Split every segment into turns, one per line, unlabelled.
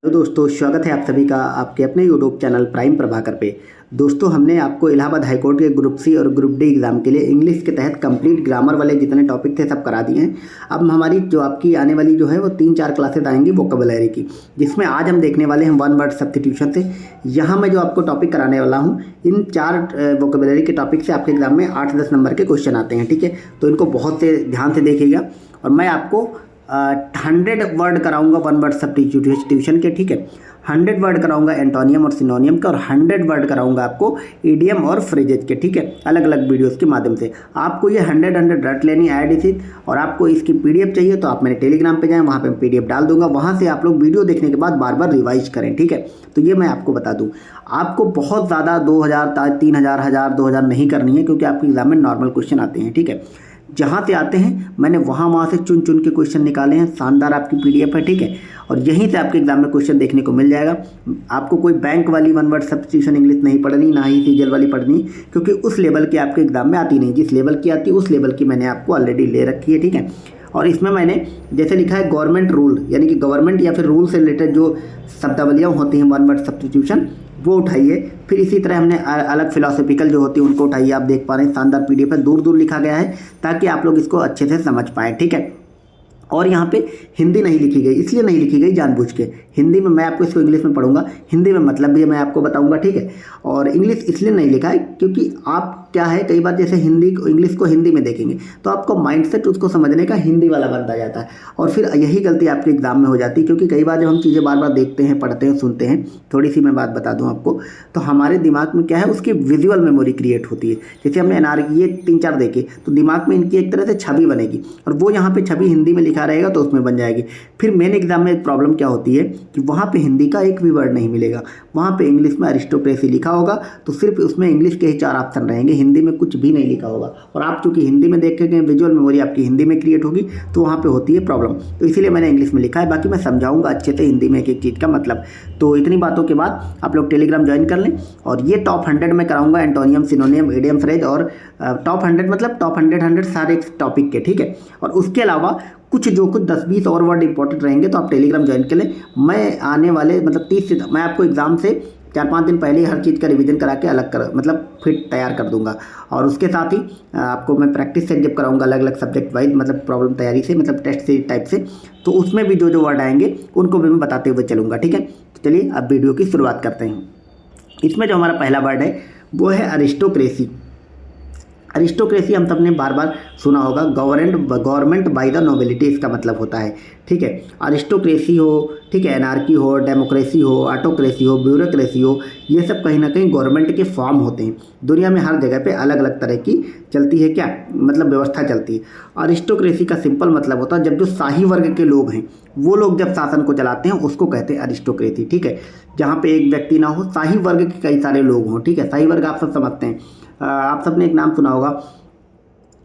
तो दोस्तों स्वागत है आप सभी का आपके अपने यूट्यूब चैनल प्राइम प्रभाकर पे। दोस्तों हमने आपको इलाहाबाद हाईकोर्ट के ग्रुप सी और ग्रुप डी एग्ज़ाम के लिए इंग्लिश के तहत कंप्लीट ग्रामर वाले जितने टॉपिक थे सब करा दिए हैं। अब हमारी जो आपकी आने वाली जो है वो 3-4 क्लासेस आएंगी वोकैबुलरी की, जिसमें आज हम देखने वाले हैं वन वर्ड सब्स्टिट्यूशन से। यहाँ मैं जो आपको टॉपिक कराने वाला हूँ, इन 4 वोकैबुलरी के टॉपिक से आपके एग्जाम में 8-10 नंबर के क्वेश्चन आते हैं, ठीक है। तो इनको बहुत से ध्यान से देखिएगा और मैं आपको 100 वर्ड कराऊंगा वन वर्ड सब्स्टिट्यूशन के, ठीक है। 100 वर्ड कराऊंगा एंटोनियम और सिनोनियम के, और 100 वर्ड कराऊंगा आपको इडियम और फ्रेजेज के, ठीक है, अलग अलग वीडियोस के माध्यम से। आपको ये 100 रट लेनी है एडिट, और आपको इसकी पीडीएफ चाहिए तो आप मेरे टेलीग्राम पे जाएं, वहाँ पे पीडीएफ डाल दूंगा। वहाँ से आप लोग वीडियो देखने के बाद बार बार रिवाइज करें, ठीक है। तो ये मैं आपको बता दूँ, आपको बहुत ज़्यादा 2000, 3000, 1000, 2000 नहीं करनी है, क्योंकि आपके एग्जाम में नॉर्मल क्वेश्चन आते हैं, ठीक है। जहाँ से आते हैं मैंने वहाँ से चुन चुन के क्वेश्चन निकाले हैं। शानदार आपकी पीडीएफ है, ठीक है, और यहीं से आपके एग्जाम में क्वेश्चन देखने को मिल जाएगा। आपको कोई बैंक वाली वन वर्ड सब्स्टिट्यूशन इंग्लिश नहीं पढ़नी, ना ही सीजल वाली पढ़नी, क्योंकि उस लेवल की आपके एग्जाम में आती नहीं। जिस लेवल की आती है उस लेवल की मैंने आपको ऑलरेडी ले रखी है, ठीक है। और इसमें मैंने जैसे लिखा है गवर्नमेंट रूल, यानी कि गवर्नमेंट या फिर रूल से रिलेटेड जो शब्दावलियाँ होती हैं वन वर्ड सब्स्टिट्यूशन, वो उठाइए। फिर इसी तरह हमने अलग फिलोसॉफिकल जो होती है उनको उठाइए। आप देख पा रहे हैं शानदार पीडीएफ है, दूर दूर लिखा गया है ताकि आप लोग इसको अच्छे से समझ पाएँ, ठीक है। और यहाँ पे हिंदी नहीं लिखी गई, इसलिए नहीं लिखी गई जानबूझ के। हिंदी में मैं आपको इसको इंग्लिश में पढ़ूंगा, हिंदी में मतलब भी मैं आपको बताऊंगा, ठीक है। और इंग्लिश इसलिए नहीं लिखा है क्योंकि आप क्या है, कई बार जैसे हिंदी को इंग्लिश को हिंदी में देखेंगे तो आपको माइंडसेट उसको समझने का हिंदी वाला बनता जाता है, और फिर यही गलती आपके एग्जाम में हो जाती है। क्योंकि कई बार जब हम चीज़ें बार बार देखते हैं, पढ़ते हैं, सुनते हैं, थोड़ी सी मैं बात बता दूं आपको, तो हमारे दिमाग में क्या है, उसकी विजुअल मेमोरी क्रिएट होती है। जैसे हमने ये 3-4 देखे तो दिमाग में इनकी एक तरह से छवि बनेगी, और वो यहाँ पे छवि हिंदी में लिखा रहेगा तो उसमें बन जाएगी। फिर मेन एग्जाम में एक प्रॉब्लम क्या होती है कि वहाँ पे हिंदी का एक भी वर्ड नहीं मिलेगा, वहाँ पे इंग्लिश में अरिस्टोक्रेसी लिखा होगा तो सिर्फ उसमें इंग्लिश के ही 4 ऑप्शन रहेंगे, हिंदी में कुछ भी नहीं लिखा होगा। और आप चूंकि हिंदी में देखेंगे, विजुअल मेमोरी आपकी हिंदी में क्रिएट होगी, तो वहाँ पे होती है प्रॉब्लम। तो इसीलिए मैंने इंग्लिश में लिखा है, बाकी मैं समझाऊंगा अच्छे से हिंदी में एक एक चीज़ का मतलब। तो इतनी बातों के बाद आप लोग टेलीग्राम ज्वाइन कर लें, और ये टॉप 100 में कराऊंगा एंटोनियम, सिनोनियम, इडियम, फ्रेज, और टॉप 100 मतलब टॉप 100 सारे टॉपिक के, ठीक है। और उसके अलावा कुछ 10-20 और वर्ड इंपॉर्टेंट रहेंगे, तो आप टेलीग्राम ज्वाइन कर लें। मैं आने वाले मतलब 30 से मैं आपको एग्जाम से 4-5 दिन पहले ही हर चीज़ का रिवीजन करा के अलग कर मतलब फिट तैयार कर दूंगा। और उसके साथ ही आपको मैं प्रैक्टिस सेट जब कराऊंगा अलग अलग सब्जेक्ट वाइज, मतलब प्रॉब्लम तैयारी से, मतलब टेस्ट से टाइप से, तो उसमें भी जो वर्ड आएंगे उनको भी मैं बताते हुए चलूँगा, ठीक है। तो चलिए अब वीडियो की शुरुआत करते हैं। इसमें जो हमारा पहला वर्ड है वो है अरिस्टोक्रेसी। अरिस्टोक्रेसी हम सबने बार बार सुना होगा, गवर्नमेंट बाय द नोबिलिटी इसका मतलब होता है, ठीक है। अरिस्टोक्रेसी हो, ठीक है, एनार्की हो, डेमोक्रेसी हो, ऑटोक्रेसी हो, ब्यूरोक्रेसी हो, ये सब कहीं ना कहीं गवर्नमेंट के फॉर्म होते हैं। दुनिया में हर जगह पे अलग अलग तरह की चलती है, क्या मतलब व्यवस्था चलती है। अरिस्टोक्रेसी का सिंपल मतलब होता है जब जो शाही वर्ग के लोग हैं वो लोग जब शासन को चलाते हैं उसको कहते हैं अरिस्टोक्रेसी, ठीक है। जहाँ पे एक व्यक्ति ना हो, शाही वर्ग के कई सारे लोग हों, ठीक है। शाही वर्ग आप सब समझते हैं, आप सबने एक नाम सुना होगा,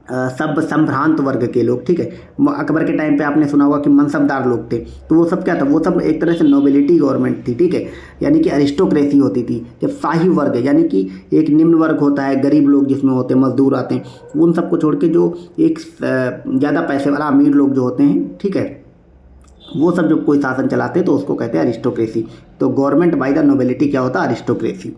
सब संभ्रांत वर्ग के लोग, ठीक है। अकबर के टाइम पे आपने सुना होगा कि मनसबदार लोग थे, तो वो सब क्या था, वो सब एक तरह से नोबिलिटी गवर्नमेंट थी, ठीक है। यानी कि अरिस्टोक्रेसी होती थी। जब शाही वर्ग यानी कि एक निम्न वर्ग होता है, गरीब लोग जिसमें होते हैं, मजदूर आते हैं, उन सबको छोड़ के जो एक ज़्यादा पैसे वाला अमीर लोग जो होते हैं, ठीक है, वो सब जब कोई शासन चलाते हैं तो उसको कहते हैं अरिस्टोक्रेसी। तो गवर्नमेंट बाय द नोबिलिटी क्या होता है, अरिस्टोक्रेसी।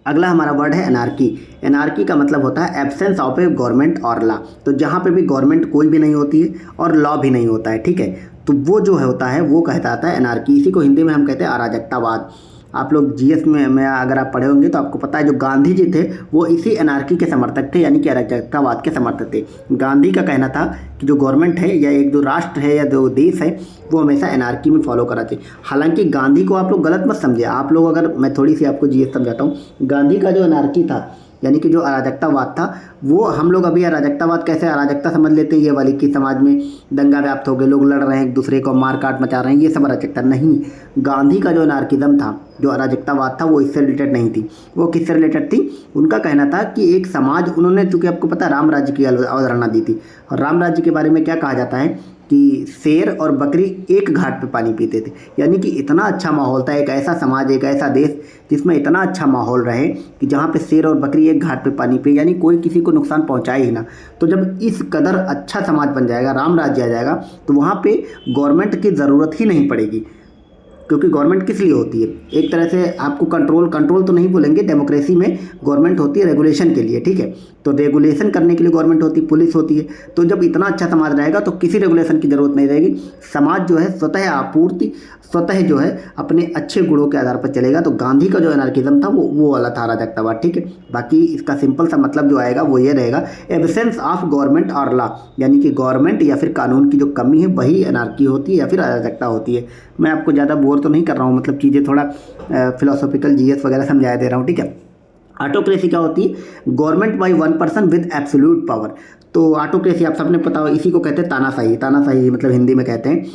अगला हमारा वर्ड है एनार्की। एनार्की का मतलब होता है एब्सेंस ऑफ ए गवर्नमेंट और लॉ। तो जहाँ पे भी गवर्नमेंट कोई भी नहीं होती है और लॉ भी नहीं होता है, ठीक है, तो वो जो होता है वो कहता है एनार्की। इसी को हिंदी में हम कहते हैं अराजकतावाद। आप लोग जीएस में अगर आप पढ़े होंगे तो आपको पता है जो गांधी जी थे वो इसी एनार्की के समर्थक थे, यानी कि अराजकतावाद के समर्थक थे। गांधी का कहना था कि जो गवर्नमेंट है या एक जो राष्ट्र है या जो देश है वो हमेशा एनार्की में फॉलो कराते। हालांकि गांधी को आप लोग गलत मत समझे, आप लोग अगर, मैं थोड़ी सी आपको जीएस समझाता हूँ। गांधी का जो एनार्की था यानी कि जो अराजकतावाद था, वो हम लोग अभी अराजकतावाद कैसे अराजकता समझ लेते हैं ये वाली, कि समाज में दंगा व्याप्त हो गए, लोग लड़ रहे हैं, एक दूसरे को मार काट मचा रहे हैं, ये सब अराजकता नहीं। गांधी का जो अनार्किज्म था, जो अराजकतावाद था, वो इससे रिलेटेड नहीं थी। वो किससे रिलेटेड थी, उनका कहना था कि एक समाज, उन्होंने चूँकि आपको पता है राम राज्य की अवधारणा दी थी, और राम राज्य के बारे में क्या कहा जाता है कि शेर और बकरी एक घाट पे पानी पीते थे। यानी कि इतना अच्छा माहौल था, एक ऐसा समाज, एक ऐसा देश जिसमें इतना अच्छा माहौल रहे कि जहाँ पे शेर और बकरी एक घाट पे पानी पिए, यानी कोई किसी को नुकसान पहुँचाए ही ना। तो जब इस कदर अच्छा समाज बन जाएगा, राम राज्य आ जाएगा, तो वहाँ पे गवर्नमेंट की ज़रूरत ही नहीं पड़ेगी। क्योंकि गवर्नमेंट किस लिए होती है, एक तरह से आपको कंट्रोल तो नहीं बोलेंगे, डेमोक्रेसी में गवर्नमेंट होती है रेगुलेशन के लिए, ठीक है। तो रेगुलेशन करने के लिए गवर्नमेंट होती है, पुलिस होती है। तो जब इतना अच्छा समाज रहेगा तो किसी रेगुलेशन की ज़रूरत नहीं रहेगी। समाज जो है स्वतः आपूर्ति, स्वतः जो है अपने अच्छे गुणों के आधार पर चलेगा। तो गांधी का जो एनार्किज्म था वो वाला था अराजकतावाद, ठीक है। बाकी इसका सिंपल सा मतलब जो आएगा वो ये रहेगा, एब्सेंस ऑफ गवर्नमेंट और लॉ, यानी कि गवर्नमेंट या फिर कानून की जो कमी है वही एनार्की होती है या फिर अराजकता होती है। मैं आपको ज़्यादा बोर तो नहीं कर रहा हूँ, मतलब चीज़ें थोड़ा फिलोसॉफिकल जीएस वगैरह समझाया दे रहा हूँ, ठीक है। ऑटोक्रेसी क्या होती है, government by one person with absolute power. तो ऑटोक्रेसी आप सबने पता हो, इसी को कहते हैं तानाशाही। तानाशाही मतलब हिंदी में कहते हैं।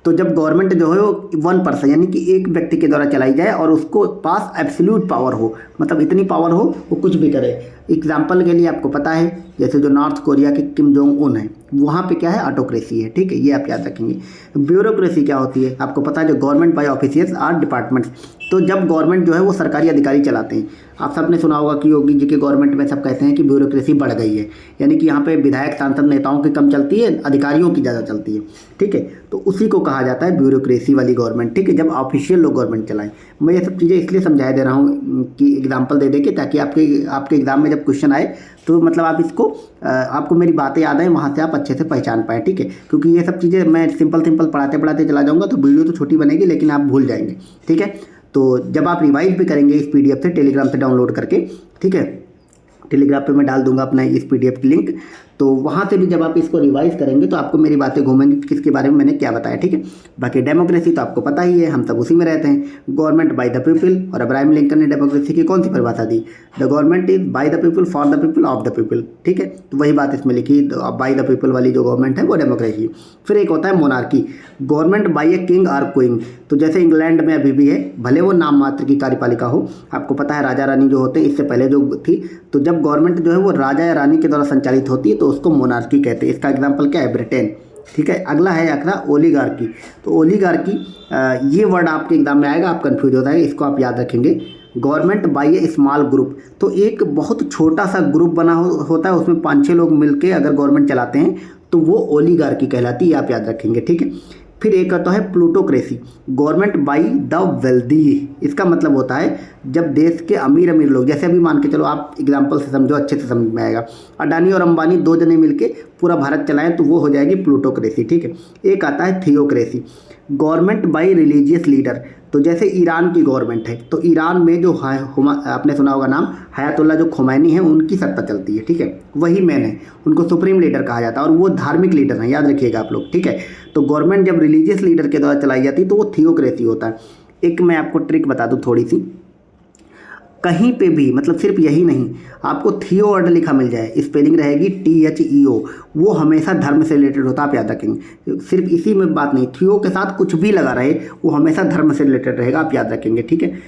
तो जब गवर्नमेंट जो है वो वन पर्सन यानी कि एक व्यक्ति के द्वारा चलाई जाए और उसको पास एब्सोल्यूट पावर हो, मतलब इतनी पावर हो वो कुछ भी करे। एग्जाम्पल के लिए आपको पता है, जैसे जो नॉर्थ कोरिया के किम जोंग उन है, वहाँ पे क्या है, ऑटोक्रेसी है, ठीक है। ये आप याद रखेंगे। ब्यूरोक्रेसी क्या होती है, आपको पता है, जो गवर्नमेंट बाय ऑफिशियल्स और डिपार्टमेंट्स। तो जब गवर्नमेंट जो है वो सरकारी अधिकारी चलाते हैं। आप सबने सुना होगा कि योगी जी के गवर्नमेंट में सब कहते हैं कि ब्यूरोक्रेसी बढ़ गई है, यानी कि यहाँ पे विधायक सांसद नेताओं की कम चलती है, अधिकारियों की ज़्यादा चलती है, ठीक है। तो उसी को कहा जाता है ब्यूरोक्रेसी वाली गवर्नमेंट, ठीक है, जब ऑफिशियल लोग गवर्नमेंट चलाएं। मैं ये सब चीज़ें इसलिए समझाया दे रहा हूँ कि एग्जाम्पल दे के, ताकि आपके एग्जाम में जब क्वेश्चन आए तो मतलब आप इसको आपको मेरी बातें याद आए, वहाँ से आप अच्छे से पहचान पाएँ, ठीक है। क्योंकि ये सब चीज़ें मैं सिंपल पढ़ाते चला जाऊँगा तो वीडियो तो छोटी बनेगी, लेकिन आप भूल जाएंगे, ठीक है। तो जब आप रिवाइज भी करेंगे इस पीडीएफ से, टेलीग्राम से डाउनलोड करके, ठीक है, टेलीग्राम पे मैं डाल दूंगा अपना इस पीडीएफ की लिंक। तो वहाँ से भी जब आप इसको रिवाइज करेंगे तो आपको मेरी बातें घूमेंगी कि किसके बारे में मैंने क्या बताया, ठीक है। बाकी डेमोक्रेसी तो आपको पता ही है, हम सब उसी में रहते हैं, गवर्नमेंट बाय द पीपल। और अब्राहम लिंकन ने डेमोक्रेसी की कौन सी परिभाषा दी, the government is by the people, for the people, of the people, ठीक है। तो वही बात इसमें लिखी, बाय द पीपल वाली जो गवर्नमेंट है वो डेमोक्रेसी। फिर एक होता है monarchy, government by a king और क्वीन। तो जैसे इंग्लैंड में अभी भी है, भले वो नाम मात्र की कार्यपालिका हो, आपको पता है राजा रानी जो होते हैं इससे पहले जो थी, तो जब गवर्नमेंट जो है वो राजा या रानी के द्वारा संचालित होती है तो उसको मोनार्की कहते हैं। इसका एग्जाम्पल क्या है, ब्रिटेन, ठीक है। अगला है आखिरा ओलिगार्की। तो ओलिगार्की ये वर्ड आपके एग्जाम में आएगा, आप कंफ्यूज हो जाएंगे, इसको आप याद रखेंगे, government by A small group. तो एक बहुत छोटा सा ग्रुप बना होता है, उसमें 5-6 लोग मिलके अगर गवर्नमेंट चलाते हैं तो वो ओलिगार्की कहलाती है, आप याद रखेंगे, ठीक है। फिर एक आता है plutocracy, government by the wealthy. इसका मतलब होता है जब देश के अमीर लोग, जैसे अभी मान के चलो, आप एग्जाम्पल से समझो, अच्छे से समझ में आएगा, अडानी और अंबानी 2 जने मिलके पूरा भारत चलाएं तो वो हो जाएगी प्लूटोक्रेसी, ठीक है। एक आता है theocracy, government by religious leader. तो जैसे ईरान की गवर्नमेंट है, तो ईरान में जो आपने सुना होगा नाम, हयातुल्ला जो खुमैनी है, उनकी सत्ता चलती है, ठीक है, वही मैन है, उनको सुप्रीम लीडर कहा जाता है और वो धार्मिक लीडर हैं, याद रखिएगा आप लोग, ठीक है। तो गवर्नमेंट जब रिलीजियस लीडर के द्वारा चलाई जाती है तो वो थियोक्रेसी होता है। एक मैं आपको ट्रिक बता दूँ थोड़ी सी, कहीं पे भी, मतलब सिर्फ यही नहीं, आपको थियो वर्ड लिखा मिल जाए, स्पेलिंग रहेगी THEO, वो हमेशा धर्म से रिलेटेड होता है, आप याद रखेंगे। सिर्फ इसी में बात नहीं, थियो के साथ कुछ भी लगा रहे वो हमेशा धर्म से रिलेटेड रहेगा, आप याद रखेंगे, ठीक है।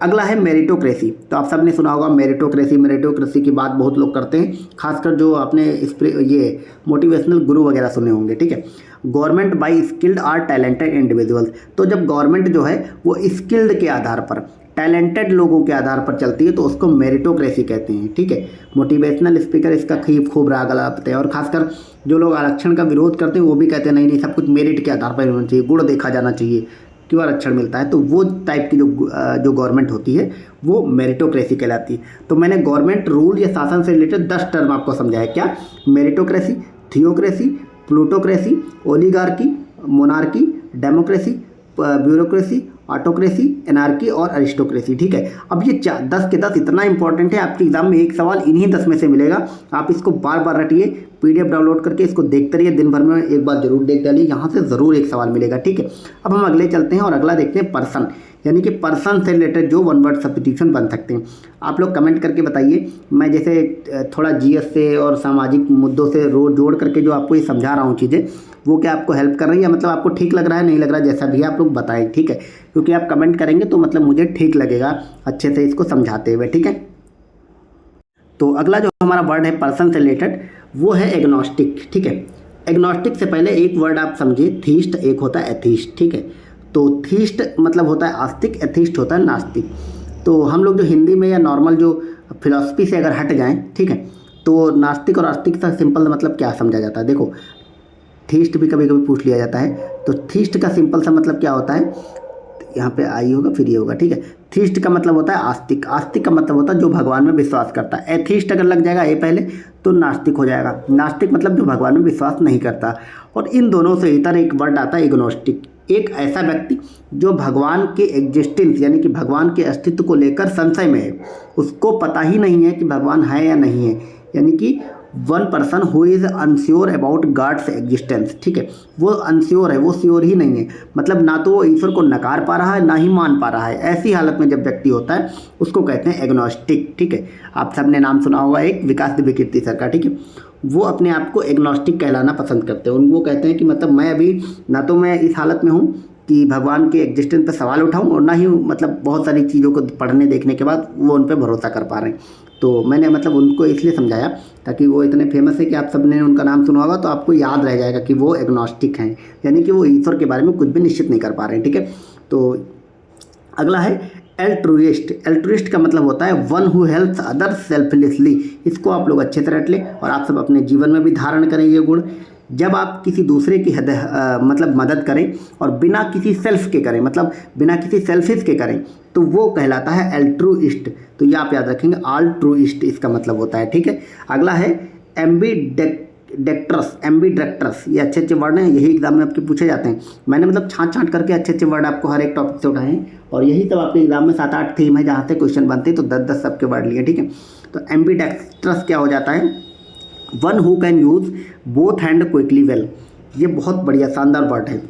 अगला है मेरिटोक्रेसी। तो आप सबने सुना होगा मेरिटोक्रेसी की बात बहुत लोग करते हैं, खासकर जो आपने ये मोटिवेशनल गुरु वगैरह सुने होंगे, ठीक है। गवर्नमेंट बाय स्किल्ड और टैलेंटेड इंडिविजुअल्स। तो जब गवर्नमेंट जो है वो स्किल्ड के आधार पर, टैलेंटेड लोगों के आधार पर चलती है तो उसको मेरिटोक्रेसी कहते हैं, ठीक है। मोटिवेशनल स्पीकर इसका खूब राग लगाते हैं, और खासकर जो लोग आरक्षण का विरोध करते हैं वो भी कहते हैं नहीं सब कुछ मेरिट के आधार पर होना चाहिए, गुण देखा जाना चाहिए, क्यों आरक्षण मिलता है। तो वो टाइप की जो गवर्नमेंट होती है वो मेरिटोक्रेसी कहलाती है। तो मैंने गवर्नमेंट रूल या शासन से रिलेटेड 10 टर्म आपको समझाया, क्या, meritocracy, theocracy, plutocracy, oligarchy, monarchy, democracy, bureaucracy, autocracy, anarchy और अरिस्टोक्रेसी, ठीक है। अब ये 10 के 10 इतना इंपॉर्टेंट है, आपके एग्जाम में एक सवाल इन्हीं 10 में से मिलेगा। आप इसको बार बार रटिए, पीडीएफ डाउनलोड करके इसको देखते रहिए, दिन भर में एक बार जरूर देख डालिए, यहाँ से ज़रूर एक सवाल मिलेगा, ठीक है। अब हम अगले चलते हैं और अगला देखते हैं पर्सन, यानी कि पर्सन से रिलेटेड जो वन वर्ड सब्स्टिट्यूशन बन सकते हैं। आप लोग कमेंट करके बताइए, मैं जैसे थोड़ा जीएस से और सामाजिक मुद्दों से रोज जोड़ करके जो आपको ये समझा रहा हूँ चीज़ें, वो क्या आपको हेल्प कर रही है, मतलब आपको ठीक लग रहा है, नहीं लग रहा है, जैसा भी आप लोग बताएं, ठीक है। क्योंकि आप कमेंट करेंगे तो मतलब मुझे ठीक लगेगा अच्छे से इसको समझाते हुए, ठीक है। तो अगला जो हमारा वर्ड है पर्सन से रिलेटेड वो है एग्नोस्टिक, ठीक है। एग्नोस्टिक से पहले एक वर्ड आप समझिए, थीस्ट, एक होता है एथीस्ट, ठीक है। तो थीस्ट मतलब होता है आस्तिक, एथीस्ट होता है नास्तिक। तो हम लोग जो हिंदी में या नॉर्मल जो फिलॉसफी से अगर हट जाएं, ठीक है, तो नास्तिक और आस्तिक का सिंपल मतलब क्या समझा जाता है। देखो, थीस्ट भी कभी कभी पूछ लिया जाता है, तो थीस्ट का सिंपल सा मतलब क्या होता है, यहाँ पे आई होगा फिर ये होगा, ठीक है। थीस्ट का मतलब होता है आस्तिक, आस्तिक का मतलब होता है जो भगवान में विश्वास करता है। एथीस्ट अगर लग जाएगा ए पहले तो नास्तिक हो जाएगा, नास्तिक मतलब जो भगवान में विश्वास नहीं करता। और इन दोनों से इतर एक वर्ड आता है एग्नोस्टिक, एक ऐसा व्यक्ति जो भगवान के एग्जिस्टेंस यानी कि भगवान के अस्तित्व को लेकर संशय में है, उसको पता ही नहीं है कि भगवान है या नहीं है, यानी कि one person who is unsure about God's existence, ठीक है। वो अनश्योर है, वो श्योर ही नहीं है, मतलब ना तो वो ईश्वर को नकार पा रहा है ना ही मान पा रहा है। ऐसी हालत में जब व्यक्ति होता है उसको कहते हैं एग्नोस्टिक, ठीक है। आप सबने नाम सुना होगा एक विकास दिव्यकीर्ति सर का, ठीक है। वो अपने आप को एग्नोस्टिक कहलाना पसंद करते हैं। उनको कहते हैं कि मतलब मैं अभी ना तो मैं इस हालत में हूँ कि भगवान के एग्जिस्टेंस पर सवाल उठाऊं और ना ही मतलब बहुत सारी चीज़ों को पढ़ने देखने के बाद वो उन पर भरोसा कर पा रहे हैं। तो मैंने मतलब उनको इसलिए समझाया ताकि वो इतने फेमस है कि आप सबने उनका नाम सुना होगा तो आपको याद रह जाएगा कि वो एग्नोस्टिक हैं, यानी कि वो ईश्वर के बारे में कुछ भी निश्चित नहीं कर पा रहे हैं, ठीक है। तो अगला है एल्ट्रुइस्ट। एल्ट्रुइस्ट का मतलब होता है one who helps others selflessly. इसको आप लोग अच्छे से रट लें और आप सब अपने जीवन में भी धारण करें ये गुण। जब आप किसी दूसरे की मतलब मदद करें और बिना किसी सेल्फ के करें, मतलब बिना किसी सेल्फिश के करें, तो वो कहलाता है एल्ट्रुइस्ट। तो ये आप याद रखेंगे, आल्ट्रुइस्ट इसका मतलब होता है, ठीक है। अगला है एम्बीडेक्ट्रस। एम्बीडेक्ट्रस ये अच्छे अच्छे वर्ड हैं, यही एग्जाम में आपके पूछे जाते हैं। मैंने मतलब छाँट करके अच्छे अच्छे वर्ड आपको हर एक टॉपिक से उठाए हैं और यही सब आपके एग्जाम में 7-8 थीम है जहाँ से क्वेश्चन बनते हैं, तो 10-10 सबके वर्ड लिए, ठीक है। तो एम्बीडेक्ट्रस क्या हो जाता है, one who can use both hand quickly well. ये बहुत बढ़िया शानदार वर्ड है।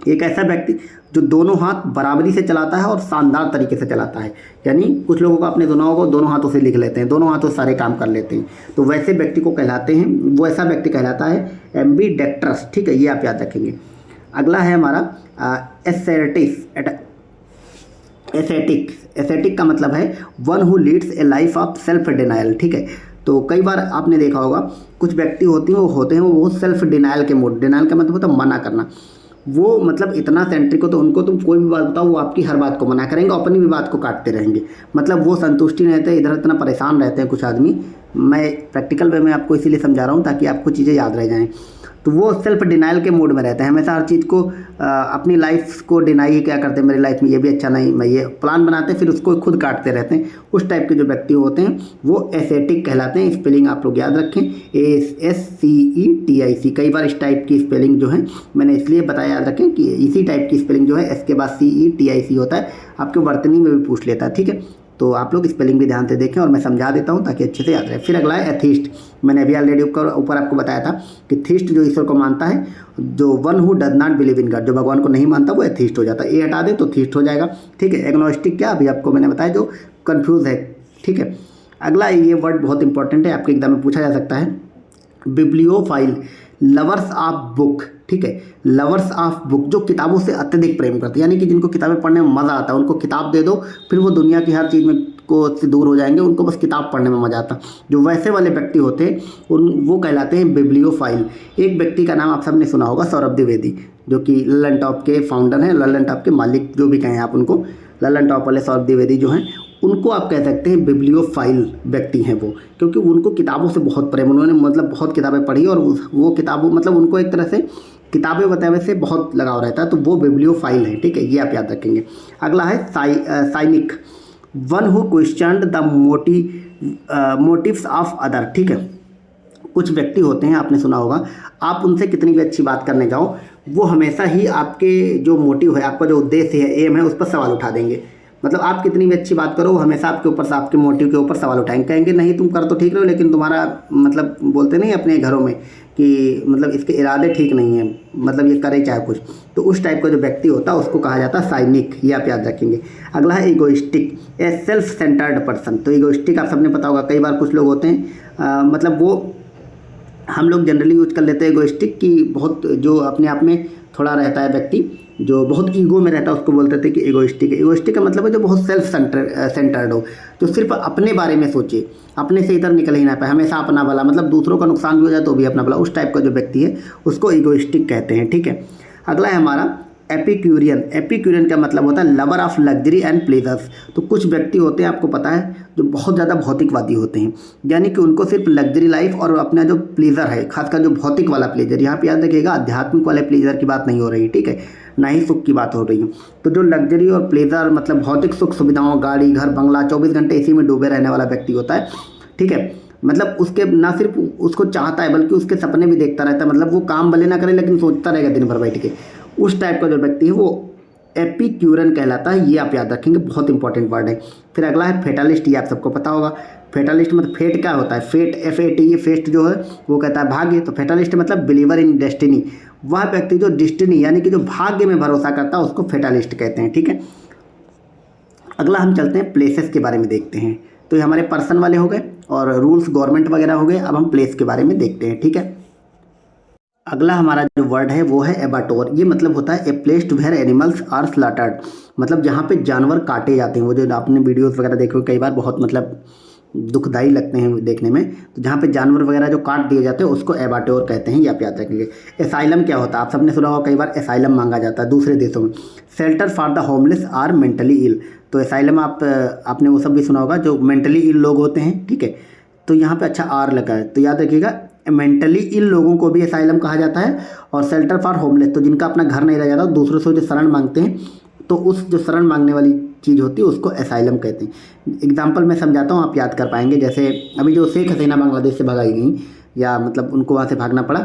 एक ऐसा व्यक्ति जो दोनों हाथ बराबरी से चलाता है और शानदार तरीके से चलाता है, यानी कुछ लोगों को आपने दोनों को दोनों हाथों से लिख लेते हैं, दोनों हाथों से सारे काम कर लेते हैं, तो वैसे व्यक्ति को कहलाते हैं, वो ऐसा व्यक्ति कहलाता है एम्बीडेक्ट्रस, ठीक है। ये आप याद रखेंगे। अगला है हमारा एसेटिक का मतलब है one who Leeds A life of self denial, ठीक है। तो कई बार आपने देखा होगा कुछ व्यक्ति वो बहुत सेल्फ डिनायल के मूड, डिनायल का मतलब होता है मना करना। वो मतलब इतना सेंट्रिक हो तो उनको तुम कोई भी बात बताओ वो आपकी हर बात को मना करेंगे, अपनी भी बात को काटते रहेंगे, मतलब वो संतुष्टि नहीं रहते, इधर इतना परेशान रहते हैं कुछ आदमी। मैं प्रैक्टिकल वे में आपको इसीलिए समझा रहा हूँ ताकि आपको चीज़ें याद रह जाएँ। तो वो सेल्फ डिनाइल के मूड में रहते हैं, हमेशा हर चीज़ को अपनी लाइफ को डिनाई क्या करते हैं, मेरी लाइफ में ये भी अच्छा नहीं, मैं ये प्लान बनाते हैं फिर उसको खुद काटते रहते हैं। उस टाइप के जो व्यक्ति होते हैं वो एसेटिक कहलाते हैं। स्पेलिंग आप लोग याद रखें, ASCETIC। कई बार इस टाइप की स्पेलिंग जो है मैंने इसलिए बताया याद रखें कि इसी टाइप की स्पेलिंग जो है एस के बाद CETIC होता है, आपके वर्तनी में भी पूछ लेता है, ठीक है। तो आप लोग स्पेलिंग भी ध्यान से देखें और मैं समझा देता हूँ ताकि अच्छे से याद रहे। फिर अगला है एथीस्ट। मैंने अभी ऑलरेडी ऊपर आपको बताया था कि थीस्ट जो ईश्वर को मानता है, जो one who does not believe in God, जो भगवान को नहीं मानता वो एथीस्ट हो जाता है। ये हटा दें तो थीस्ट हो जाएगा, ठीक है। एग्नोस्टिक क्या अभी आपको मैंने बताया जो कन्फ्यूज़ है, ठीक है। अगला ये वर्ड बहुत इंपॉर्टेंट है, आपके एग्जाम में पूछा जा सकता है, बिब्लियोफाइल, लवर्स ऑफ बुक, ठीक है। लवर्स ऑफ बुक जो किताबों से अत्यधिक प्रेम करते हैं, यानी कि जिनको किताबें पढ़ने में मज़ा आता है, उनको किताब दे दो फिर वो दुनिया की हर चीज़ में को से दूर हो जाएंगे, उनको बस किताब पढ़ने में मज़ा आता। जो वैसे वाले व्यक्ति होते हैं वो कहलाते हैं बिब्लियोफाइल। एक व्यक्ति का नाम आप सबने सुना होगा, सौरभ द्विवेदी, जो कि ललन टॉप के फाउंडर हैं, ललन टॉप के मालिक जो भी कहें आप उनको, ललन टॉप वाले सौरभ द्विवेदी जो हैं उनको आप कह सकते हैं बिब्लियोफाइल व्यक्ति हैं वो, क्योंकि उनको किताबों से बहुत प्रेम, उन्होंने मतलब बहुत किताबें पढ़ी और वो किताबों मतलब उनको एक तरह से किताबें बतावे से बहुत लगाव रहता है, तो वो बिब्लियोफाइल है, ठीक है। ये आप याद रखेंगे। अगला है cynic, one who questioned the motives of other, ठीक है। कुछ व्यक्ति होते हैं आपने सुना होगा, आप उनसे कितनी भी अच्छी बात करने जाओ वो हमेशा ही आपके जो मोटिव है, आपका जो उद्देश्य है, एम है, उस पर सवाल उठा देंगे। मतलब आप कितनी भी अच्छी बात करो वो हमेशा आपके ऊपर से, आपके मोटिव के ऊपर सवाल उठाएंगे, कहेंगे नहीं तुम कर तो ठीक रहो लेकिन तुम्हारा मतलब बोलते नहीं अपने घरों में कि मतलब इसके इरादे ठीक नहीं है, मतलब ये करे चाहे कुछ, तो उस टाइप का जो व्यक्ति होता है उसको कहा जाता है साइनिक। ये आप याद रखेंगे। अगला है इगोइस्टिक, ए सेल्फ सेंटर्ड पर्सन। तो इगोइस्टिक आप सबने पता होगा, कई बार कुछ लोग होते हैं मतलब वो हम लोग जनरली यूज कर लेते हैं इगोइस्टिक की, बहुत जो अपने आप में थोड़ा रहता है व्यक्ति, जो बहुत ईगो में रहता है उसको बोलते थे कि इगोइस्टिक है। इगोइस्टिक का मतलब है जो बहुत सेल्फ सेंटर्ड हो, जो सिर्फ अपने बारे में सोचे, अपने से इधर निकल ही ना पाए, हमेशा अपना भला, मतलब दूसरों का नुकसान भी हो जाए तो भी अपना भला, उस टाइप का जो व्यक्ति है उसको इगोइस्टिक कहते हैं, ठीक है। अगला है हमारा एपिक्यूरियन। एपिक्यूरियन का मतलब होता है lover of luxury and pleasures. तो कुछ व्यक्ति होते हैं आपको पता है जो बहुत ज़्यादा भौतिकवादी होते हैं, यानी कि उनको सिर्फ लग्जरी लाइफ और अपना जो प्लेजर है, खासकर जो भौतिक वाला प्लेजर, यहाँ पे याद रखिएगा आध्यात्मिक वाले प्लेजर की बात नहीं हो रही, ठीक है, ना ही सुख की बात हो रही है। तो जो लग्जरी और प्लेजर मतलब भौतिक सुख सुविधाओं, गाड़ी, घर, बंगला, 24 घंटे इसी में डूबे रहने वाला व्यक्ति होता है, ठीक है। मतलब उसके ना सिर्फ उसको चाहता है बल्कि उसके सपने भी देखता रहता है, मतलब वो काम भले ना करे लेकिन सोचता रहेगा दिन भर बैठ के। उस टाइप का जो व्यक्ति है वो एपिक्यूरन कहलाता है। ये आप याद रखेंगे, बहुत इंपॉर्टेंट वर्ड है। फिर अगला है फेटालिस्ट। ये आप सबको पता होगा। फेटालिस्ट मतलब फेट क्या होता है, फेट FAT, ये फेस्ट जो है वो कहता है भाग्य। तो फेटालिस्ट मतलब बिलीवर इन डेस्टिनी, वह व्यक्ति जो डेस्टिनी यानी कि जो भाग्य में भरोसा करता है उसको फेटालिस्ट कहते हैं, ठीक है। अगला हम चलते हैं प्लेसेस के बारे में देखते हैं। तो ये हमारे पर्सन वाले हो गए और रूल्स गवर्नमेंट वगैरह हो गए। अब हम प्लेस के बारे में देखते हैं, ठीक है। अगला हमारा जो वर्ड है वो है एबाटोर। ये मतलब होता है a place where animals are slaughtered, मतलब जहाँ पे जानवर काटे जाते हैं। वो जो आपने वीडियोस वगैरह देखे हो कई बार, बहुत मतलब दुखदाई लगते हैं देखने में। तो जहाँ पे जानवर वगैरह जो काट दिए जाते हैं उसको एबाटोर कहते हैं, ये आप याद रखेंगे। एसाइलम क्या होता है, आप सबने सुना होगा, कई बार एसाइलम मांगा जाता है दूसरे देशों में। Shelter for the homeless are mentally ill, तो एसाइलम आपने वो सब भी सुना होगा जो मेंटली इल लोग होते हैं, ठीक है। तो यहाँ पे अच्छा आर लगा है, तो याद रखिएगा मेंटली इल लोगों को भी एसाइलम कहा जाता है। और शेल्टर फॉर होमलेस, तो जिनका अपना घर नहीं रह जाता, दूसरों से जो शरण मांगते हैं, तो उस जो शरण मांगने वाली चीज़ होती है उसको एसाइलम कहते हैं। एग्जाम्पल मैं समझाता हूँ, आप याद कर पाएंगे। जैसे अभी जो शेख हसीना बांग्लादेश से भगाई गई, या मतलब उनको वहाँ से भागना पड़ा,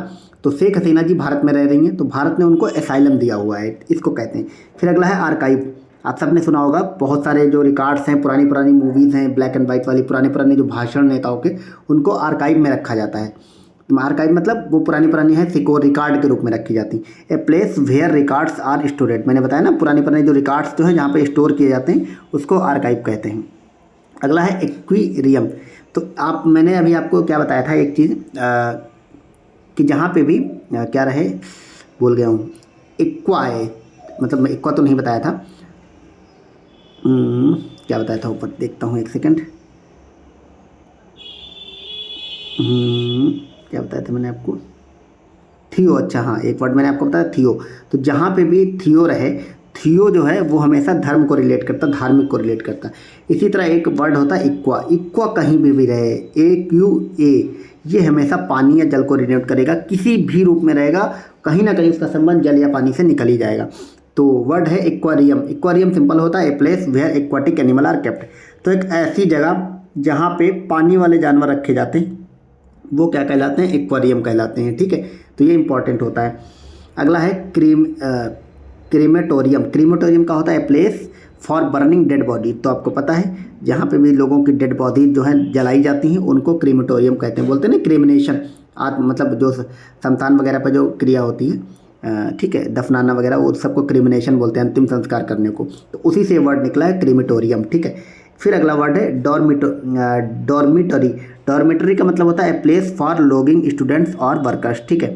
तो शेख हसीना जी भारत में रह रही हैं, तो भारत ने उनको एसाइलम दिया हुआ है, इसको कहते हैं। फिर अगला है आर्काइव। आप सबने सुना होगा, बहुत सारे जो रिकॉर्ड्स हैं, पुरानी पुरानी मूवीज़ हैं, ब्लैक एंड वाइट वाली, पुराने पुराने जो भाषण नेताओं के, उनको आर्काइव में रखा जाता है। आर्काइव मतलब वो पुरानी पुरानी है, सिक्योर रिकॉर्ड के रूप में रखी जाती है। A place where records are stored, मैंने बताया ना, पुरानी पुरानी जो रिकॉर्ड्स जो हैं जहाँ पे स्टोर किए जाते हैं उसको आर्काइव कहते हैं। अगला है एक्वेरियम। तो मैंने अभी आपको क्या बताया था एक चीज़, कि जहाँ पे भी क्या रहे, भूल गया हूँ, एक्वा है, मतलब एक्वा तो नहीं बताया था, क्या बताया था ऊपर, देखता हूँ एक सेकंड। क्या बताया था मैंने आपको, थियो। अच्छा हाँ, एक वर्ड मैंने आपको बताया थियो। तो जहाँ पे भी थियो रहे, थियो जो है वो हमेशा धर्म को रिलेट करता, धार्मिक को रिलेट करता। इसी तरह एक वर्ड होता है इक्वा। इक्वा कहीं भी रहे, AQA, ये हमेशा पानी या जल को रिलेट करेगा, किसी भी रूप में रहेगा, कहीं ना कहीं उसका संबंध जल या पानी से निकल ही जाएगा। तो वर्ड है एक्वारियम। एक्वारियम सिंपल होता है a place where aquatic animal are kept, तो एक ऐसी जगह जहाँ पे पानी वाले जानवर रखे जाते हैं वो क्या कहलाते हैं, एक्वारियम कहलाते हैं, ठीक है। तो ये इंपॉर्टेंट होता है। अगला है क्रीमेटोरियम। क्रीमेटोरियम का होता है place for burning dead body. तो आपको पता है जहाँ पे भी लोगों की डेड बॉडी जो है जलाई जाती हैं उनको क्रीमेटोरियम कहते हैं। बोलते हैं ना क्रीमिनेशन, मतलब जो शमशान वगैरह पर जो क्रिया होती है, ठीक है, दफनाना वगैरह, वो सबको क्रीमिनेशन बोलते हैं, अंतिम संस्कार करने को। तो उसी से वर्ड निकला है क्रीमेटोरियम, ठीक है। फिर अगला वर्ड है डॉर्मिटरी। डॉर्मिटरी का मतलब होता है प्लेस फॉर लॉगिंग स्टूडेंट्स और वर्कर्स, ठीक है।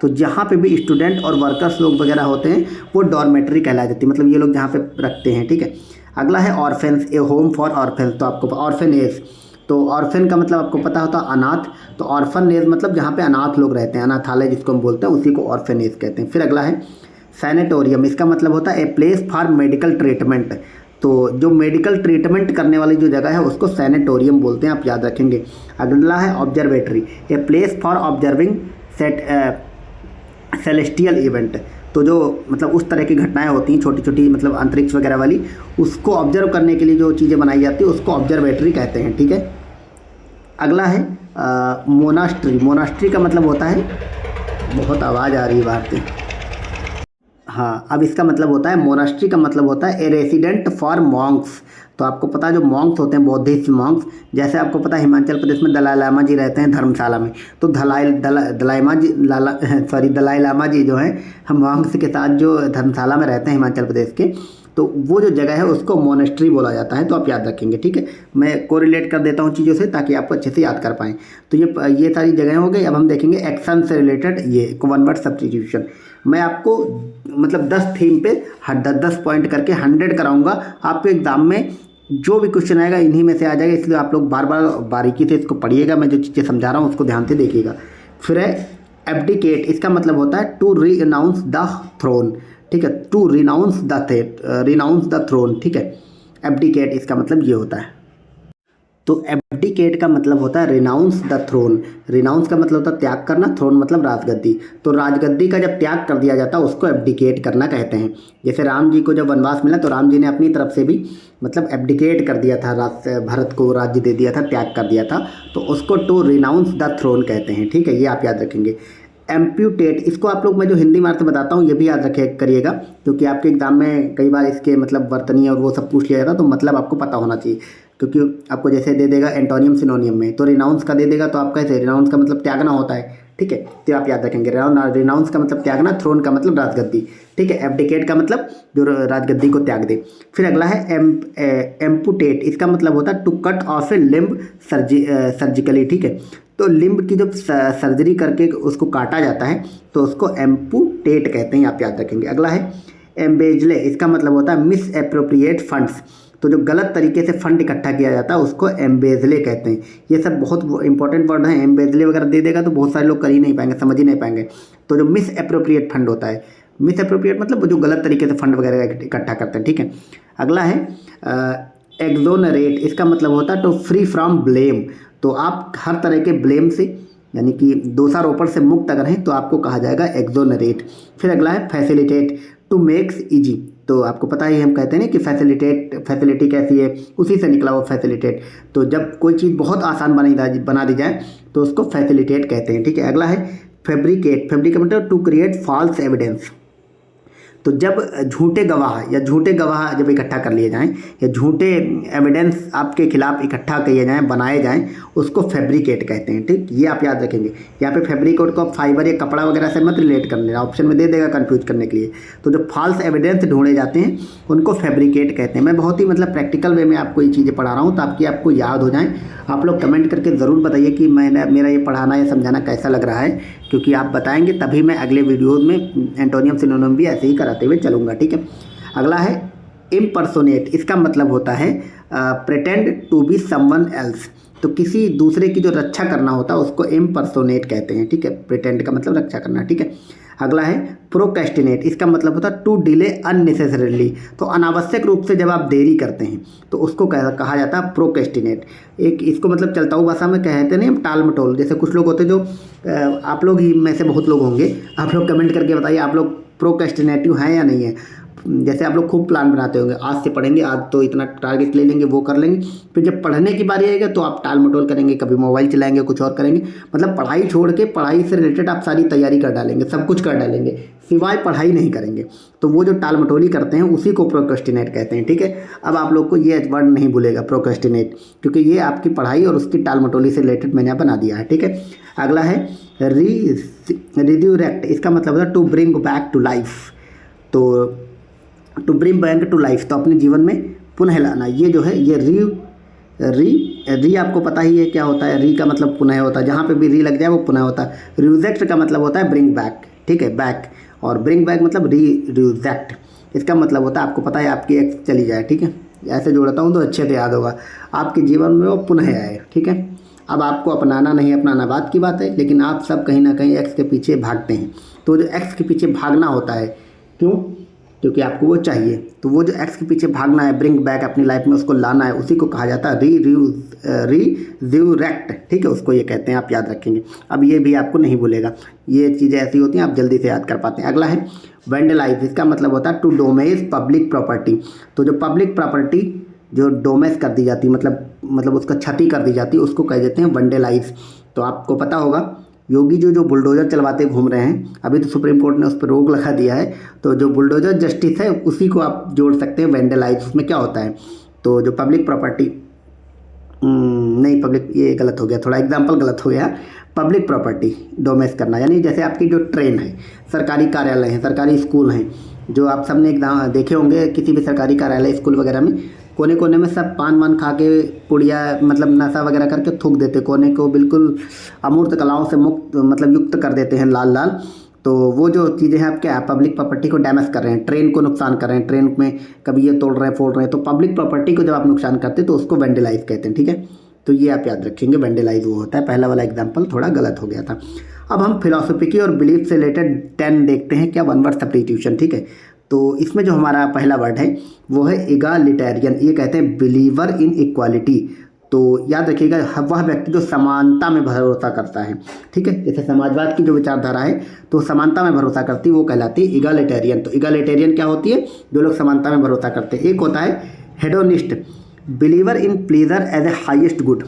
तो जहाँ पे भी स्टूडेंट और वर्कर्स लोग वगैरह होते हैं वो डॉर्मेटरी कहला जाती है, मतलब ये लोग जहाँ पे रखते हैं, ठीक है। अगला है ऑर्फेन्स। ए होम फॉर ऑर्फेन्स। तो आपको ऑर्फेनेज, तो ऑर्फेन का मतलब आपको पता होता है अनाथ, तो ऑर्फनेज मतलब जहाँ पे अनाथ लोग रहते हैं, अनाथालय जिसको हम बोलते हैं, उसी को ऑर्फेनेज कहते हैं। फिर अगला है सैनिटोरियम। इसका मतलब होता है a place for medical treatment. तो जो मेडिकल ट्रीटमेंट करने वाली जो जगह है उसको सैनिटोरियम बोलते हैं, आप याद रखेंगे। अगला है observatory. A place for observing celestial event. तो जो मतलब उस तरह की घटनाएं होती हैं छोटी छोटी, मतलब अंतरिक्ष वगैरह वाली, उसको ऑब्जर्व करने के लिए जो चीज़ें बनाई जाती है उसको ऑब्जर्वेटरी कहते हैं, ठीक है। अगला है मोनास्ट्री। मोनास्ट्री का मतलब होता है, बहुत आवाज़ आ रही है बाहर से, हाँ, अब इसका मतलब होता है, मोनास्ट्री का मतलब होता है ए रेसिडेंट फॉर मॉन्क्स। तो आपको पता है जो मॉन्क्स होते हैं, बौद्धिस्ट मॉन्क्स, जैसे आपको पता है हिमाचल प्रदेश में दलाई लामा जी रहते हैं धर्मशाला में, तो दलाई लामा जी जो हैं हम मॉन्क्स के साथ जो धर्मशाला में रहते हैं हिमाचल प्रदेश के, तो वो जो जगह है उसको मोनेस्ट्री बोला जाता है। तो आप याद रखेंगे, ठीक है। मैं कोरिलेट कर देता हूँ चीज़ों से ताकि आपको अच्छे से याद कर पाएँ। तो ये सारी जगहें हो गई। अब हम देखेंगे एक्शन से रिलेटेड ये वन वर्ड सब्स्टिट्यूशन। मैं आपको मतलब 10 थीम पे 10 पॉइंट करके 100 कराऊंगा। आपके एग्ज़ाम में जो भी क्वेश्चन आएगा इन्हीं में से आ जाएगा, इसलिए आप लोग बार बार बारीकी से इसको पढ़िएगा। मैं जो चीज़ें समझा रहा हूँ उसको ध्यान से देखिएगा। फिर है एब्डिकेट। इसका मतलब होता है टू रीनाउंस द थ्रोन, ठीक है, टू रिनाउंस द थ्रोन, ठीक है। एब्डिकेट इसका मतलब ये होता है। तो एब्डिकेट का मतलब होता है रिनाउंस द थ्रोन। रिनाउंस का मतलब होता है त्याग करना, थ्रोन मतलब राजगद्दी। तो राजगद्दी का जब त्याग कर दिया जाता है उसको एब्डिकेट करना कहते हैं। जैसे राम जी को जब वनवास मिला तो राम जी ने अपनी तरफ से भी मतलब एब्डिकेट कर दिया था, भरत को राज्य दे दिया था, त्याग कर दिया था, तो उसको टू रिनाउंस द थ्रोन कहते हैं। ठीक है, ये आप याद रखेंगे। एम्प्यूटेट, इसको आप लोग, मैं जो हिंदी में अर्थ बताता हूँ ये भी याद रखे करिएगा, क्योंकि आपके एग्जाम में कई बार इसके मतलब वर्तनीय और वो सब पूछ लिया जाता, तो मतलब आपको पता होना चाहिए। क्योंकि आपको जैसे दे देगा एंटोनियम सिनोनियम में, तो रिनाउंस का दे देगा तो आप कैसे, रिनाउंस का मतलब त्यागना होता है। ठीक है, तो आप याद रखेंगे रिनाउंस का मतलब त्यागना, थ्रोन का मतलब राजगद्दी। ठीक है, एब्डिकेट का मतलब जो राजगद्दी को त्याग दे। फिर अगला है एम्पुटेट, इसका मतलब होता है to cut off a limb surgically. ठीक है, तो लिम्ब की जब सर्जरी करके उसको काटा जाता है तो उसको एम्पुटेट कहते हैं, आप याद रखेंगे। अगला है एम्बेजले, इसका मतलब होता है मिस एप्रोप्रिएट फंड्स, तो जो गलत तरीके से फंड इकट्ठा किया जाता है उसको एम्बेजले कहते हैं। ये सब बहुत इंपॉर्टेंट वर्ड हैं। एम्बेजले वगैरह दे देगा तो बहुत सारे लोग कर ही नहीं पाएंगे, समझ ही नहीं पाएंगे। तो जो मिस एप्रोप्रिएट फंड होता है, मिस एप्रोप्रिएट मतलब जो गलत तरीके से फंड वगैरह इकट्ठा करते हैं। ठीक है, अगला है एक्सोनरेट, इसका मतलब होता है टू फ्री फ्रॉम ब्लेम, तो आप हर तरह के ब्लेम से यानी कि दोषारोपण से मुक्त अगर हैं तो आपको कहा जाएगा एक्सोनरेट। फिर अगला है फैसिलिटेट, टू मेक्स ईजी, तो आपको पता ही हम कहते हैं ना कि फैसिलिटी कैसी है, उसी से निकला वो फैसिलिटेट। तो जब कोई चीज़ बहुत आसान बना दी जाए तो उसको फैसिलिटेट कहते हैं। ठीक है, अगला है फैब्रिकेट, फैब्रिकेट मतलब टू क्रिएट फॉल्स एविडेंस, तो जब झूठे गवाह जब इकट्ठा कर लिए जाएं या झूठे एविडेंस आपके खिलाफ इकट्ठा किए जाएं, बनाए जाएं, उसको फैब्रिकेट कहते हैं। ठीक, ये आप याद रखेंगे। यहाँ पे फैब्रिकेट को आप फाइबर या कपड़ा वगैरह से मत रिलेट कर लेना, ऑप्शन में दे देगा कंफ्यूज करने के लिए। तो जो फॉल्स एविडेंस ढूंढे जाते हैं उनको फैब्रिकेट कहते हैं। मैं बहुत ही मतलब प्रैक्टिकल वे में आपको ये चीज़ें पढ़ा रहा हूँ ताकि आपको याद हो जाएँ। आप लोग कमेंट करके ज़रूर बताइए कि मेरा ये पढ़ाना या समझाना कैसा लग रहा है, क्योंकि आप बताएंगे तभी मैं अगले वीडियोज़ में एंटोनियम सिनोनिम भी ऐसे ही कराते हुए चलूँगा। ठीक है, अगला है इम्पर्सोनेट, इसका मतलब होता है pretend to be someone else, तो किसी दूसरे की जो रक्षा करना होता है उसको इम्पर्सोनेट कहते हैं। ठीक है, प्रिटेंड का मतलब रक्षा करना। ठीक है, अगला है प्रोक्रेस्टिनेट, इसका मतलब होता है टू डिले अननेसेसरीली, तो अनावश्यक रूप से जब आप देरी करते हैं तो उसको कहा जाता है प्रोक्रेस्टिनेट। एक इसको मतलब चलता हुआ भाषा में कहते नहीं, टाल मटोल। जैसे कुछ लोग होते हैं जो आप लोग ही में से बहुत लोग होंगे, आप लोग कमेंट करके बताइए आप लोग प्रोक्रेस्टिनेटिव हैं या नहीं है। जैसे आप लोग खूब प्लान बनाते होंगे, आज से पढ़ेंगे, आज तो इतना टारगेट ले लेंगे, वो कर लेंगे, फिर जब पढ़ने की बारी आएगा तो आप टाल मटोल करेंगे, कभी मोबाइल चलाएंगे, कुछ और करेंगे। मतलब पढ़ाई छोड़ के पढ़ाई से रिलेटेड आप सारी तैयारी कर डालेंगे, सब कुछ कर डालेंगे, सिवाय पढ़ाई नहीं करेंगे। तो वो जो टाल मटोली करते हैं उसी को प्रोक्रेस्टिनेट कहते हैं। ठीक है, अब आप लोग को ये वर्ड नहीं भूलेगा प्रोक्रेस्टिनेट, क्योंकि ये आपकी पढ़ाई और उसकी टाल मटोली से रिलेटेड मैंने बना दिया है। ठीक है, अगला है रिड्यूरेक्ट, इसका मतलब होता है to bring back to life, तो to bring back to life, तो अपने जीवन में पुनः लाना। ये जो है ये री आपको पता ही है क्या होता है। री का मतलब पुनः होता है, जहाँ पे भी री लग जाए वो पुनः होता है। रियूजेक्ट का मतलब होता है ब्रिंग बैक। ठीक है, बैक, और ब्रिंग बैक मतलब रियूजेक्ट, इसका मतलब होता है आपको पता है आपकी एक्स चली जाए। ठीक है, ऐसे जोड़ता हूँ तो अच्छे से याद होगा, आपके जीवन में वो पुनः आए। ठीक है, अब आपको अपनाना नहीं अपनाना बात की बात है, लेकिन आप सब कहीं ना कहीं एक्स के पीछे भागते हैं। तो जो एक्स के पीछे भागना होता है, क्यों, क्योंकि आपको वो चाहिए, तो वो जो एक्स के पीछे भागना है, ब्रिंग बैक अपनी लाइफ में उसको लाना है, उसी को कहा जाता है रिज्यूरेक्ट। ठीक है, उसको ये कहते हैं, आप याद रखेंगे। अब ये भी आपको नहीं भूलेगा, ये चीज़ें ऐसी होती हैं आप जल्दी से याद कर पाते हैं। अगला है वेंडलाइज, इसका मतलब होता है टू डोमेज पब्लिक प्रॉपर्टी, तो जो पब्लिक प्रॉपर्टी जो डोमेज कर दी जाती, मतलब उसका क्षति कर दी जाती, उसको कह देते हैं वेंडलाइज। तो आपको पता होगा योगी जो बुलडोज़र चलवाते घूम रहे हैं, अभी तो सुप्रीम कोर्ट ने उस पर रोक लगा दिया है, तो जो बुलडोज़र जस्टिस है उसी को आप जोड़ सकते हैं वेंडलाइज। उसमें क्या होता है, तो जो पब्लिक प्रॉपर्टी नहीं, पब्लिक ये गलत हो गया, थोड़ा एग्जाम्पल गलत हो गया। पब्लिक प्रॉपर्टी डोमेज करना, यानी जैसे आपकी जो ट्रेन है, सरकारी कार्यालय हैं, सरकारी स्कूल हैं, जो आप सब ने एग्जाम देखे होंगे किसी भी सरकारी कार्यालय स्कूल वगैरह में, कोने कोने में सब पान वान खा के पुड़िया मतलब नशा वगैरह करके थूक देते, कोने को बिल्कुल अमूर्त कलाओं से मुक्त मतलब युक्त कर देते हैं, लाल लाल। तो वो जो चीज़ें हैं आप क्या पब्लिक प्रॉपर्टी को डैमेज कर रहे हैं, ट्रेन को नुकसान कर रहे हैं, ट्रेन में कभी ये तोड़ रहे हैं, फोड़ रहे हैं, तो पब्लिक प्रॉपर्टी को जब आप नुकसान करते हैं तो उसको वेंडलाइज कहते हैं। ठीक है, तो ये आप याद रखेंगे, वेंडलाइज वो होता है। पहला वाला एग्जाम्पल थोड़ा गलत हो गया था। अब हम फिलॉसफी की और बिलीफ से रिलेटेड 10 देखते हैं, क्या, वन वर्ड सब्स्टिट्यूशन। ठीक है, तो इसमें जो हमारा पहला वर्ड है वो है इगालिटेरियन, ये कहते हैं बिलीवर इन इक्वालिटी, तो याद रखिएगा वह व्यक्ति जो समानता में भरोसा करता है, ठीक है। जैसे समाजवाद की जो विचारधारा है तो समानता में भरोसा करती है, वो कहलाती है इगालिटेरियन। तो इगालिटेरियन क्या होती है? जो लोग समानता में भरोसा करते हैं। एक होता है hedonist, believer in pleasure as a highest good.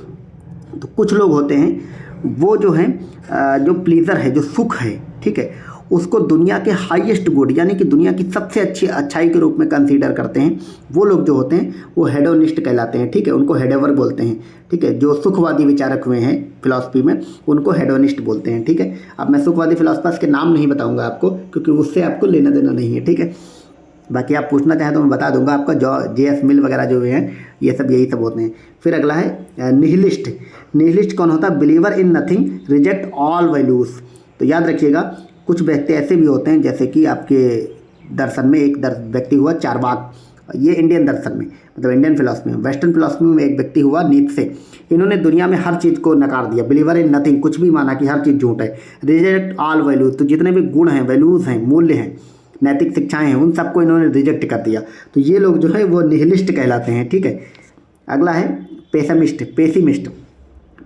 तो कुछ लोग होते हैं वो जो हैं जो प्लीजर है, जो सुख है, ठीक है, उसको दुनिया के हाईएस्ट गुड यानी कि दुनिया की सबसे अच्छी अच्छाई के रूप में कंसीडर करते हैं। वो लोग जो होते हैं वो हेडोनिस्ट कहलाते हैं, ठीक है। उनको हेडेवर बोलते हैं, ठीक है। जो सुखवादी विचारक हुए हैं फिलॉसफी में उनको हेडोनिस्ट बोलते हैं, ठीक है। अब मैं सुखवादी फिलॉसफर्स के नाम नहीं बताऊंगा आपको, क्योंकि उससे आपको लेना देना नहीं है, ठीक है। बाकी आप पूछना चाहें तो मैं बता दूंगा आपका। जो JS मिल वगैरह जो हैं ये सब यही सब होते हैं। फिर अगला है निहिलिस्ट। निहिलिस्ट कौन होता है? Believer in nothing, reject all values. तो याद रखिएगा कुछ व्यक्ति ऐसे भी होते हैं, जैसे कि आपके दर्शन में एक व्यक्ति हुआ चारवाक, ये इंडियन दर्शन में मतलब इंडियन फिलॉसफी में। वेस्टर्न फिलॉसफी में एक व्यक्ति हुआ नीत्शे। इन्होंने दुनिया में हर चीज़ को नकार दिया, बिलीवर इन नथिंग, कुछ भी माना कि हर चीज़ झूठ है। रिजेक्ट ऑल वैल्यूज, तो जितने भी गुण हैं, वैल्यूज़ हैं, मूल्य हैं, नैतिक शिक्षाएं हैं, उन सबको इन्होंने रिजेक्ट कर दिया। तो ये लोग जो है वो निहिलिस्ट कहलाते हैं, ठीक है। अगला है पेसिमिस्ट।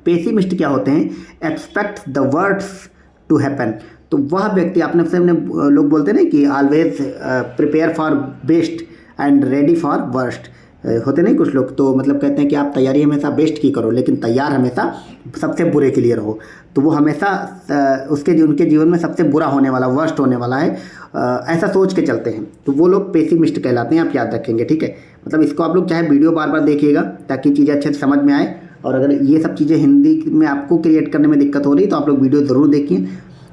पेसिमिस्ट क्या होते हैं? Expect the words to happen. तो वह व्यक्ति अपने लोग बोलते हैं ना कि always prepare for best and ready for worst, होते नहीं कुछ लोग, तो मतलब कहते हैं कि आप तैयारी हमेशा बेस्ट की करो लेकिन तैयार हमेशा सबसे बुरे के लिए रहो। तो वो हमेशा उनके जीवन में सबसे बुरा होने वाला, वर्स्ट होने वाला है, ऐसा सोच के चलते हैं। तो वो लोग पेसिमिस्ट कहलाते हैं, आप याद रखेंगे, ठीक है। मतलब इसको आप लोग चाहे वीडियो बार बार देखिएगा ताकि चीज़ें अच्छे से समझ में आए। और अगर ये सब चीज़ें हिंदी में आपको क्रिएट करने में दिक्कत हो रही तो आप लोग वीडियो ज़रूर देखिए।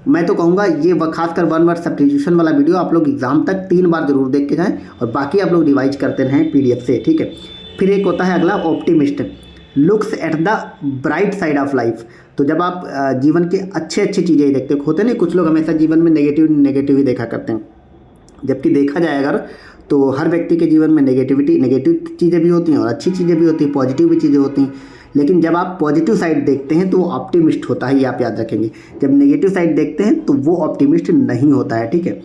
मैं तो कहूँगा ये खासकर 1 वर्ड सब्स्टिट्यूशन वाला वीडियो आप लोग एग्जाम तक 3 बार जरूर देख के जाएं और बाकी आप लोग रिवाइज करते रहें PDF से, ठीक है। फिर एक होता है अगला optimist, looks at the bright side of life. तो जब आप जीवन के अच्छे चीज़ें ही देखते होते नहीं, कुछ लोग हमेशा जीवन में नेगेटिव ही देखा करते हैं, जबकि देखा जाए अगर तो हर व्यक्ति के जीवन में नेगेटिव चीज़ें भी होती हैं और अच्छी चीज़ें भी होती हैं, पॉजिटिव भी चीज़ें होती हैं। लेकिन जब आप पॉजिटिव साइड देखते हैं तो वो ऑप्टिमिस्ट होता है, ये आप याद रखेंगे। जब नेगेटिव साइड देखते हैं तो वो ऑप्टिमिस्ट नहीं होता है, ठीक है।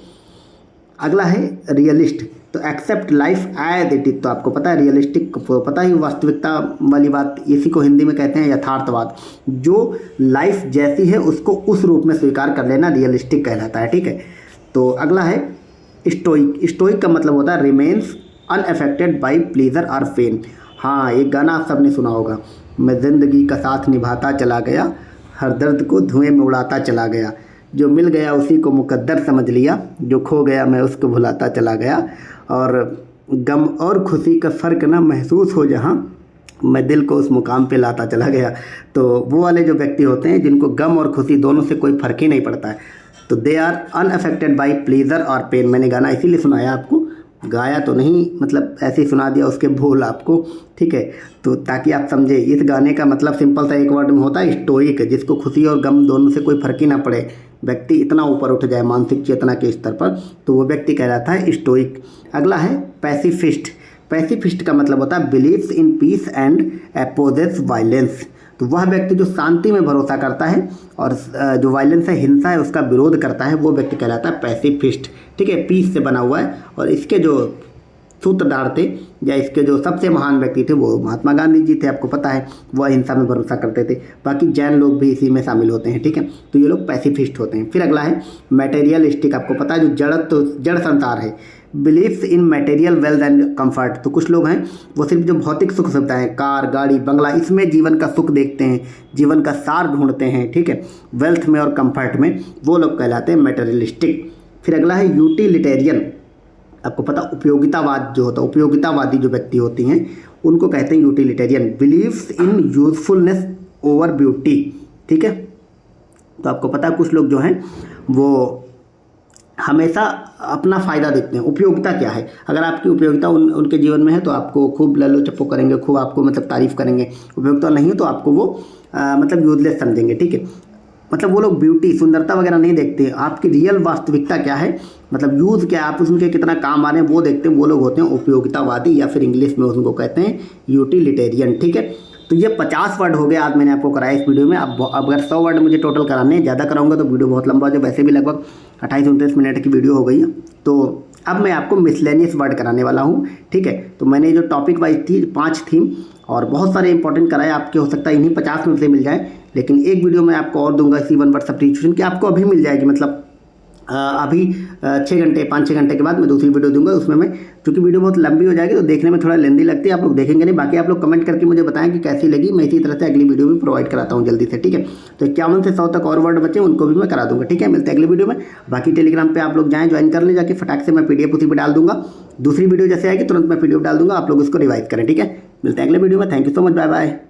अगला है रियलिस्ट। तो accept life as it is. तो आपको पता है रियलिस्टिक, पता ही वास्तविकता वाली बात, इसी को हिंदी में कहते हैं यथार्थवाद। जो लाइफ जैसी है उसको उस रूप में स्वीकार कर लेना रियलिस्टिक कहलाता है, ठीक है। तो अगला है स्टोइक। स्टोइक का मतलब होता है रिमेन्स अनअफेक्टेड बाई प्लीजर और पेन। हाँ, एक गाना आप सबने सुना होगा, मैं ज़िंदगी का साथ निभाता चला गया, हर दर्द को धुएं में उड़ाता चला गया, जो मिल गया उसी को मुकद्दर समझ लिया, जो खो गया मैं उसको भुलाता चला गया, और गम और खुशी का फ़र्क ना महसूस हो जहाँ, मैं दिल को उस मुकाम पे लाता चला गया। तो वो वाले जो व्यक्ति होते हैं जिनको गम और खुशी दोनों से कोई फ़र्क ही नहीं पड़ता है, तो they are unaffected by pleasure और पेन। मैंने गाना इसीलिए सुनाया आपको, गाया तो नहीं, मतलब ऐसे ही सुना दिया उसके बोल आपको, ठीक है। तो ताकि आप समझे, इस गाने का मतलब सिंपल सा एक वर्ड में होता है स्टोइक, जिसको खुशी और गम दोनों से कोई फर्क ही ना पड़े, व्यक्ति इतना ऊपर उठ जाए मानसिक चेतना के स्तर पर, तो वो व्यक्ति कहलाता है स्टोइक। अगला है पैसिफिस्ट। पैसिफिस्ट का मतलब होता है believes in peace and opposes violence. तो वह व्यक्ति जो शांति में भरोसा करता है और जो वायलेंस है, हिंसा है, उसका विरोध करता है, वो व्यक्ति कहलाता है पैसिफिस्ट, ठीक है। पीस से बना हुआ है। और इसके जो सूत्रधार थे या इसके जो सबसे महान व्यक्ति थे वो महात्मा गांधी जी थे, आपको पता है, वह हिंसा में भरोसा करते थे। बाकी जैन लोग भी इसी में शामिल होते हैं, ठीक है। तो ये लोग पैसिफिस्ट होते हैं। फिर अगला है मटेरियलिस्टिक। आपको पता है जो जड़ संसार है, believes in material wealth and comfort. तो कुछ लोग हैं वो सिर्फ जो भौतिक सुख सुविधाएं, कार, गाड़ी, बंगला, इसमें जीवन का सुख देखते हैं, जीवन का सार ढूंढते हैं, ठीक है। वेल्थ में और कंफर्ट में वो लोग कहलाते हैं मटेरियलिस्टिक। फिर अगला है यूटिलिटेरियन। आपको पता उपयोगितावाद जो होता है, उपयोगितावादी जो व्यक्ति होती हैं उनको कहते हैं utilitarian. Believes in usefulness over beauty, ठीक है। तो आपको पता है कुछ लोग जो हैं वो हमेशा अपना फ़ायदा देखते हैं। उपयोगिता क्या है, अगर आपकी उपयोगिता उनके जीवन में है तो आपको खूब लल्लो चप्पो करेंगे, खूब आपको मतलब तारीफ़ करेंगे। उपयोगिता नहीं है तो आपको वो मतलब यूजलेस समझेंगे, ठीक है। मतलब वो लोग ब्यूटी, सुंदरता वगैरह नहीं देखते, आपकी रियल वास्तविकता क्या है, मतलब यूज़ क्या है, आप उनके कितना काम आ रहे हैं वो देखते हैं। वो लोग होते हैं उपयोगितावादी, या फिर इंग्लिश में उनको कहते हैं यूटिलिटेरियन, ठीक है। तो ये 50 वर्ड हो गए आज मैंने आपको कराया इस वीडियो में। अब अगर 100 वर्ड मुझे टोटल कराने हैं, ज़्यादा कराऊंगा तो वीडियो बहुत लंबा हो जाए। वैसे भी लगभग 28-29 मिनट की वीडियो हो गई है। तो अब मैं आपको मिसलेनियस वर्ड कराने वाला हूँ, ठीक है। तो मैंने जो टॉपिक वाइज थी 5 थीम और बहुत सारे इंपॉर्टेंट कराए आपके, हो सकता है इन्हीं 50 में से मिल जाए, लेकिन एक वीडियो मैं आपको और दूंगा इसी वन वर्ड सब्स्टिट्यूशन की, आपको अभी मिल जाएगी, मतलब अभी 6 घंटे 5-6 घंटे के बाद मैं दूसरी वीडियो दूंगा। उसमें मैं, क्योंकि वीडियो बहुत लंबी हो जाएगी तो देखने में थोड़ा लेंदी लगती है, आप लोग देखेंगे नहीं। बाकी आप लोग कमेंट करके मुझे बताएं कि कैसी लगी, मैं इसी तरह से अगली वीडियो भी प्रोवाइड कराता हूं जल्दी से, ठीक है। तो 51 से 100 तक और वर्ड बचे उनको भी मैं करा दूंगा, ठीक है। मिलते हैं अगली वीडियो में। बाकी टेलीग्राम पर आप लोग जाएँ, ज्वाइन कर लें जाके, फटाक से मैं PDF उसी पर डाल दूंगा। दूसरी वीडियो जैसे आएगी तुरंत मैं PDF डाल दूंगा, आप लोग उसको रिवाइज करें, ठीक है। मिलते हैं अगले वीडियो में। Thank you so much, bye bye.